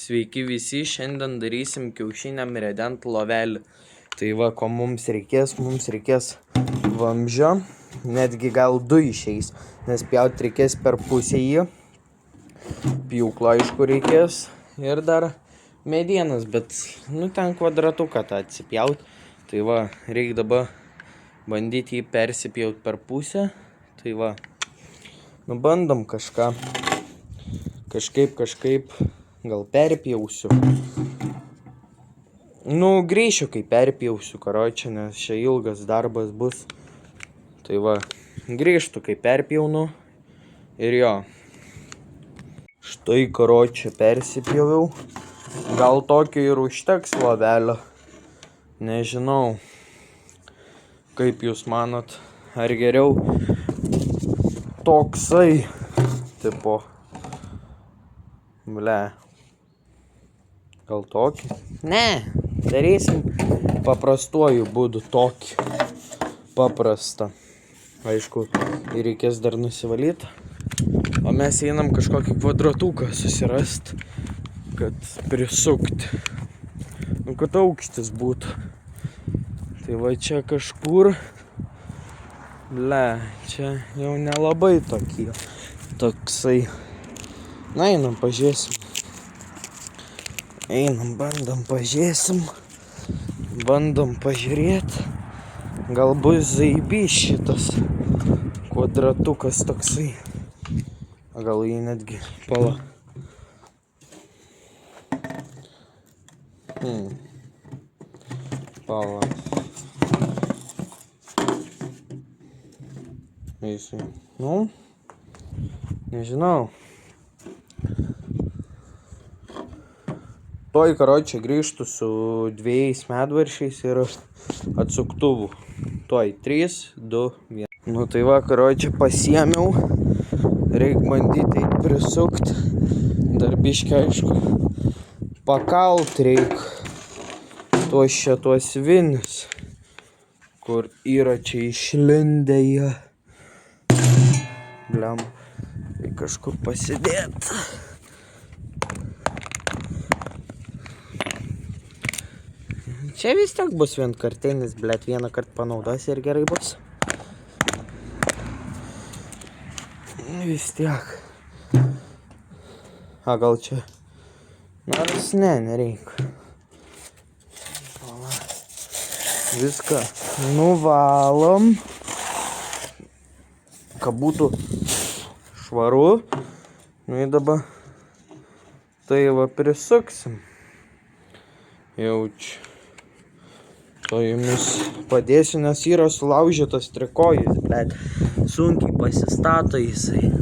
Sveiki visi, šiandien darysim kiaušiniam redent lovelį. Tai va, ko mums reikės vamzdžio, netgi gal 2 išeis, nes pjaut reikės per pusę jį. Pjūklo aišku reikės ir dar medienas, bet ten kvadratuką tą atsipjaut. Tai va, reikia dabar bandyti jį persipjaut per pusę. Tai va, bandom kažką. Kažkaip gal perpjausiu. Grįšiu, kai perpjausiu, karočią, nes čia ilgas darbas bus. Tai va, grįžtu, kai perpjaunu. Ir jo. Štai, karočią, persipjaviau. Gal tokio ir užteks lovelio. Nežinau. Kaip jūs manot? Ar geriau toksai tipo? Ble. Gal tokį? Ne. Darysim paprastuoju būdu tokį. Paprastą. Aišku, jį reikės dar nusivalyti. O mes einam kažkokį kvadratuką susirast, kad prisukti. Kad aukštis būtų. Tai va čia kažkur. Ble, čia jau nelabai toksai. Einam, pažiūrėsim. Einam, bandom, pažiūrėsim. Bandom pažiūrėti. Gal bus zaibys šitas kvadratukas toksai. Gal jį netgi pala. Pala. Jisai. Nežinau. Toj, karočią, grįžtu su 2 medvaršiais ir atsuktuvu. Toj, 3, 2, 1. Tai va, karočią, pasiėmiau. Reik bandyti prisukti. Dar biškį, aišku, pakalt reik tuos vinis, kur yra čia išlindę jie. Bliam, tai kažkur pasidėt. Čia vis tiek bus vienkartinis, blėt, vieną kartą panaudosi ir gerai bus. Vis tiek. Gal čia? Nors nereikia. Viską nuvalom. Kad būtų švaru. Ir dabar tai va prisuksim. Jaučiu. To jumis padėsiu, nes yra sulaužytas trikojus, bet sunkiai pasistato jisai.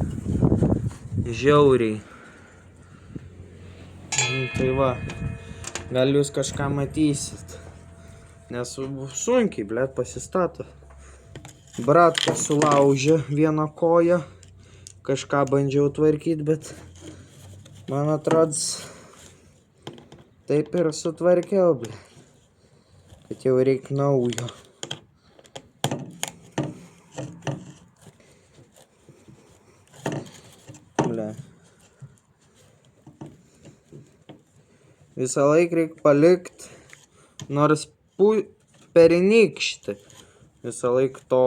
Žiauriai. Tai va, gal jūs kažką matysit. Nes sunkiai, blėt, pasistato. Bratka sulaužė vieną koją. Kažką bandžiau tvarkyti, bet man atrods taip ir sutvarkiau, blėt. Bet jau reikia naujo. Ble. Visą laiką reikia palikti, nors pernykštį. Visą laiką to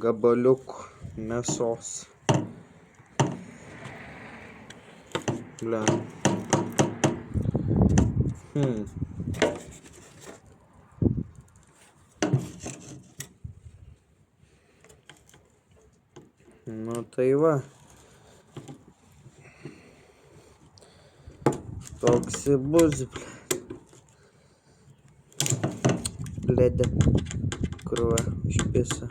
gabaliuk mėsos. Ble. Tai va. Toks bus, blėdė. Krūva išpisa.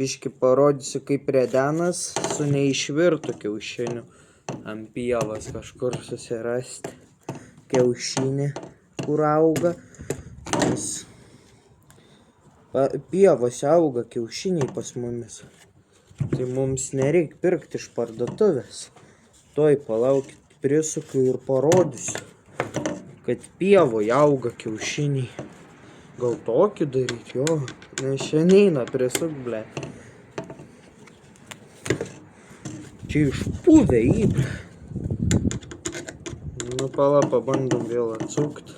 Biškį parodysiu, kaip redenas su neišvirtu kiaušiniu ant pievas kažkur susirasti kiaušinį, kur auga. Nes pievose auga kiaušiniai pas mumis. Tai mums nereikia pirkti iš parduotuvės. Toj, palaukit, prisukiu ir parodysiu, kad pievoje auga kiaušiniai. Gal tokį daryti, jo, nes čia neina prisuk, ble. Čia išpuvę į, ble. Nu, pala, pabandom vėl atsukt.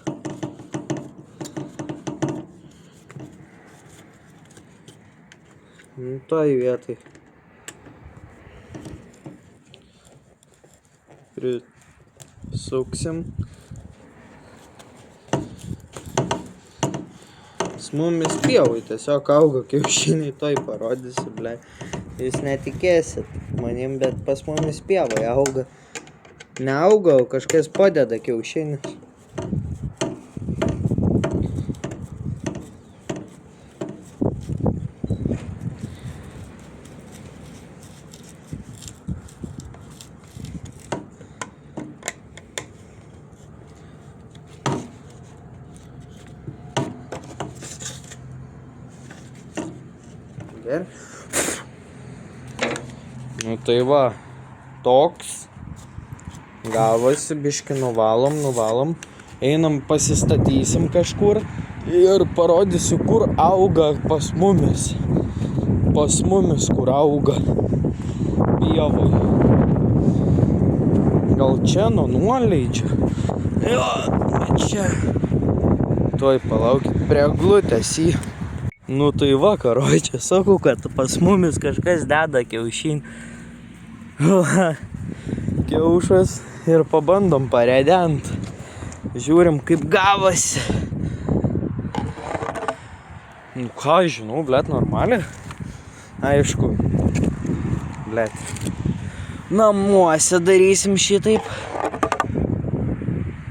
Nu, toj vietai. Prisuksim. Pas mumis pievoj tiesiog auga kiaušiniai, toj parodysiu, ble. Jūs netikėsit manim, bet pas mumis pievoj auga. Neauga, o kažkas padeda kiaušinius. Gerai. Nu tai va, toks gavosi, biškį nuvalom, einam pasistatysim kažkur ir parodysiu, kur auga pas mumis. Pas mumis, kur auga pievoj. Gal čia nuoleidžia? Jo, čia. Tuoj palaukit prie glutės į. Nu tai va, karočią, sakau, kad pas mumis kažkas deda kiaušinį. Kiaušas ir pabandom paredent. Žiūrim, kaip gavosi. Nu ką, žinau, blet, normaliai. Aišku, blet. Namuose darysim šitaip.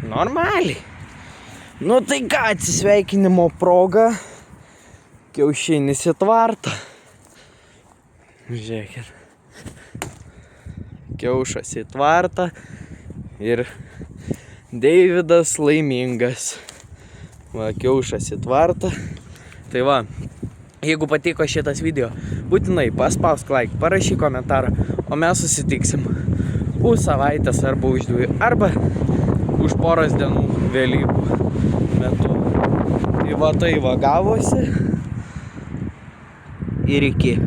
Normaliai. Nu tai ką, atsisveikinimo proga. Kiaušinis į tvartą. Žiūrėkit. Kiaušas į tvartą. Ir Deividas laimingas. Va, kiaušas į tvartą. Tai va, jeigu patiko šitas video, būtinai paspausk like, parašyk komentarą, o mes susitiksim už savaitės arba už 2, arba už poros dienų Velykų metu. Tai va gavosi. Ir iki.